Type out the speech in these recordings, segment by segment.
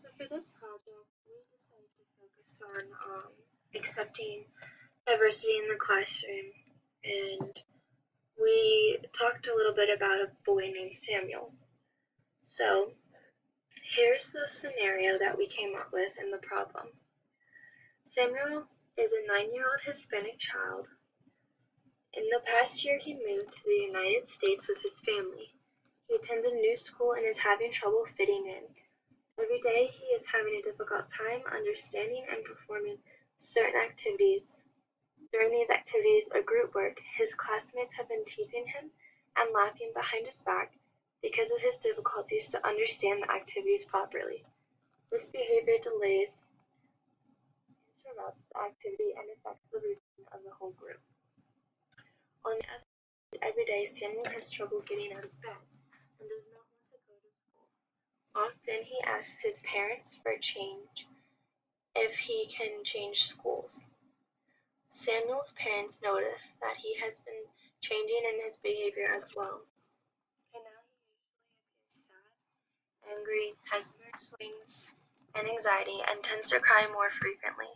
So for this project, we decided to focus on accepting diversity in the classroom, and we talked a little bit about a boy named Samuel. So here's the scenario that we came up with in the problem. Samuel is a 9-year-old Hispanic child. In the past year, he moved to the United States with his family. He attends a new school and is having trouble fitting in. Every day he is having a difficult time understanding and performing certain activities. During these activities or group work, his classmates have been teasing him and laughing behind his back because of his difficulties to understand the activities properly. This behavior delays, interrupts the activity, and affects the routine of the whole group. On the other hand, every day Samuel has trouble getting out of bed and does not want to go to school. Often he asks his parents for change if he can change schools. Samuel's parents notice that he has been changing in his behavior as well, and now he usually appears sad, angry, has mood swings and anxiety, and tends to cry more frequently.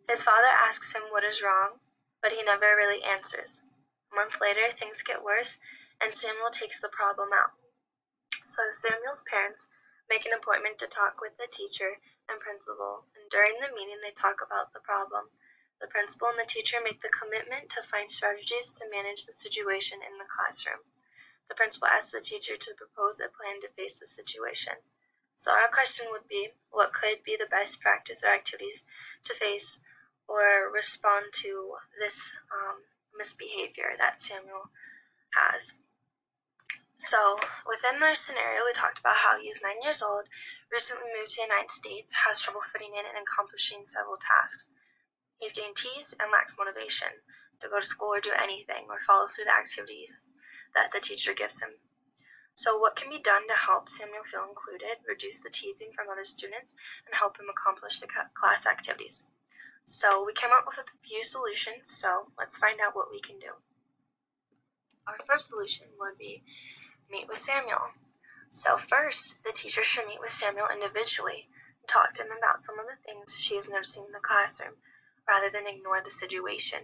His father asks him what is wrong, but he never really answers. A month later, things get worse, and Samuel takes the problem out. So Samuel's parents make an appointment to talk with the teacher and principal, and during the meeting they talk about the problem. The principal and the teacher make the commitment to find strategies to manage the situation in the classroom. The principal asks the teacher to propose a plan to face the situation. So our question would be, what could be the best practice or activities to face or respond to this misbehavior that Samuel has? So within our scenario, we talked about how he is 9 years old, recently moved to the United States, has trouble fitting in and accomplishing several tasks. He's getting teased and lacks motivation to go to school or do anything or follow through the activities that the teacher gives him. So what can be done to help Samuel feel included, reduce the teasing from other students, and help him accomplish the class activities? So we came up with a few solutions, so let's find out what we can do. Our first solution would be meet with Samuel. So first, the teacher should meet with Samuel individually and talk to him about some of the things she is noticing in the classroom, rather than ignore the situation.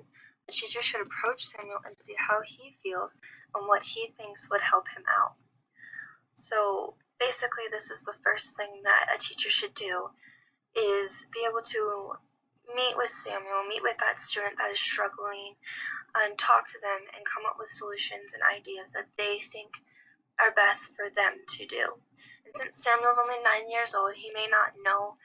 The teacher should approach Samuel and see how he feels and what he thinks would help him out. So basically, this is the first thing that a teacher should do, is be able to meet with Samuel, meet with that student that is struggling, and talk to them and come up with solutions and ideas that they think are best for them to do. And since Samuel's only 9 years old, he may not know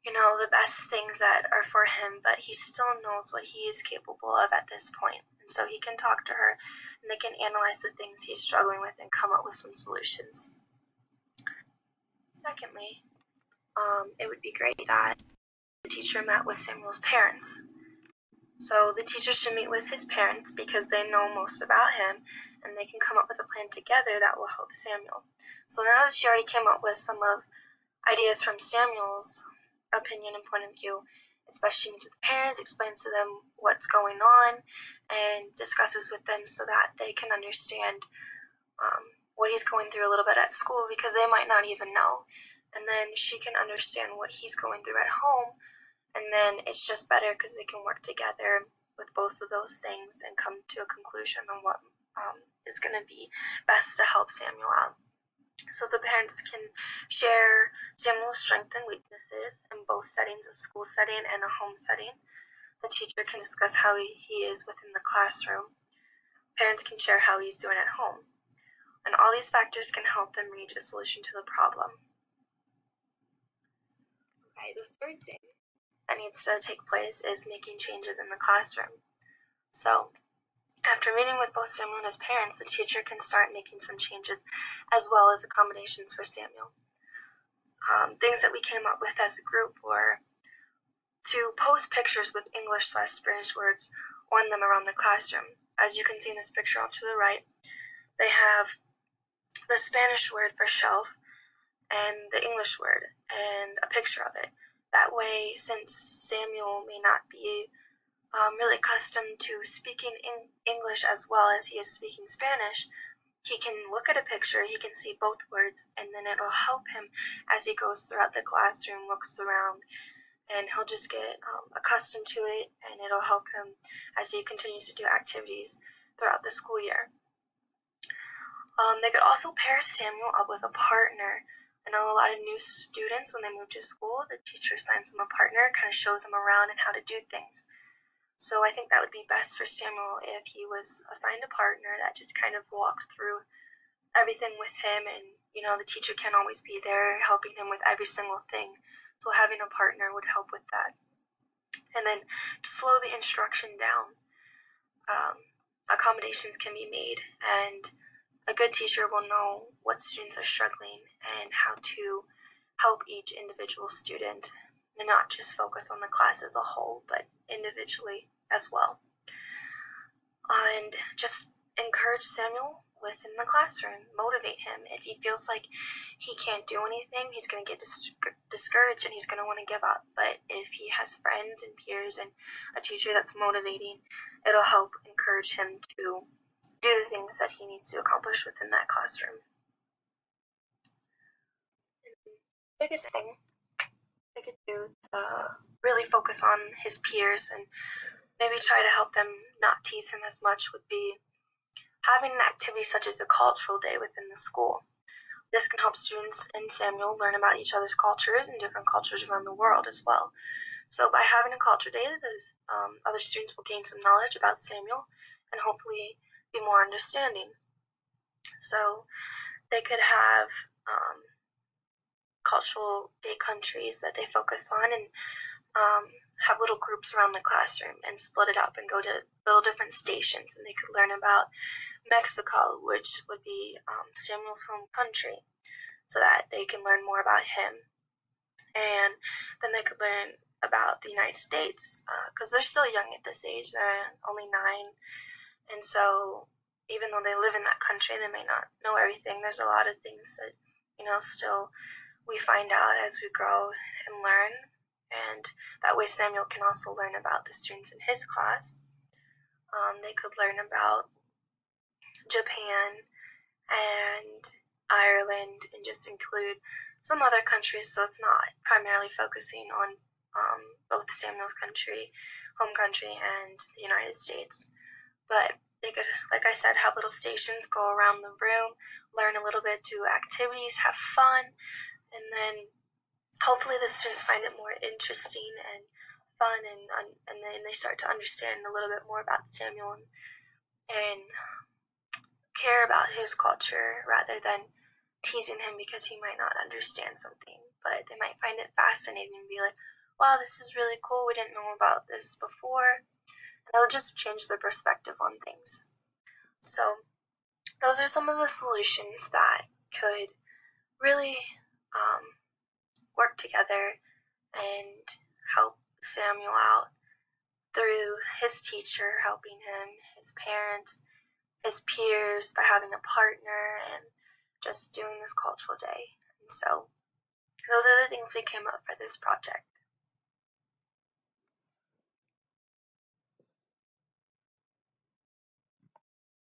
the best things that are for him, but he still knows what he is capable of at this point. And so he can talk to her, and they can analyze the things he's struggling with and come up with some solutions. Secondly, it would be great that the teacher met with Samuel's parents. So the teacher should meet with his parents because they know most about him, and they can come up with a plan together that will help Samuel. So now that she already came up with some of ideas from Samuel's opinion and point of view, especially to the parents, explains to them what's going on, and discusses with them so that they can understand what he's going through a little bit at school, because they might not even know. And then she can understand what he's going through at home, and then it's just better because they can work together with both of those things and come to a conclusion on what is going to be best to help Samuel out. So the parents can share Samuel's strengths and weaknesses in both settings, a school setting and a home setting. The teacher can discuss how he is within the classroom. Parents can share how he's doing at home. And all these factors can help them reach a solution to the problem. Okay, the third thing that needs to take place is making changes in the classroom. So after meeting with both Samuel and his parents, the teacher can start making some changes as well as accommodations for Samuel. Things that we came up with as a group were to post pictures with English/Spanish words on them around the classroom. As you can see in this picture off to the right, they have the Spanish word for shelf and the English word and a picture of it. That way, since Samuel may not be really accustomed to speaking English as well as he is speaking Spanish, he can look at a picture, he can see both words, and then it'll help him as he goes throughout the classroom, looks around, and he'll just get accustomed to it, and it'll help him as he continues to do activities throughout the school year. They could also pair Samuel up with a partner. I know a lot of new students, when they move to school, the teacher assigns them a partner, kind of shows them around and how to do things. So I think that would be best for Samuel if he was assigned a partner that just kind of walked through everything with him, and the teacher can't always be there helping him with every single thing. So having a partner would help with that. And then to slow the instruction down, accommodations can be made, and a good teacher will know what students are struggling and how to help each individual student, and not just focus on the class as a whole, but individually as well. And just encourage Samuel within the classroom, motivate him. If he feels like he can't do anything, he's going to get discouraged and he's going to want to give up. But if he has friends and peers and a teacher that's motivating, it'll help encourage him to do the things that he needs to accomplish within that classroom. And the biggest thing I could do really focus on his peers and maybe try to help them not tease him as much would be having an activity such as a cultural day within the school. This can help students and Samuel learn about each other's cultures and different cultures around the world as well. So by having a culture day, those other students will gain some knowledge about Samuel and hopefully be more understanding. So they could have cultural day countries that they focus on, and have little groups around the classroom and split it up and go to little different stations, and they could learn about Mexico, which would be Samuel's home country, so that they can learn more about him. And then they could learn about the United States, because they're still young at this age. They're only 9, and so even though they live in that country, they may not know everything. There's a lot of things that still we find out as we grow and learn, and that way Samuel can also learn about the students in his class. They could learn about Japan and Ireland, and just include some other countries, so it's not primarily focusing on both Samuel's country, home country, and the United States. But they could, like I said, have little stations, go around the room, learn a little bit, do activities, have fun, and then hopefully the students find it more interesting and fun, and then they start to understand a little bit more about Samuel and care about his culture rather than teasing him because he might not understand something. But they might find it fascinating and be like, wow, this is really cool, we didn't know about this before. And it'll just change their perspective on things. So those are some of the solutions that could really work together and help Samuel out through his teacher helping him, his parents, his peers, by having a partner, and just doing this cultural day. And so those are the things we came up for this project.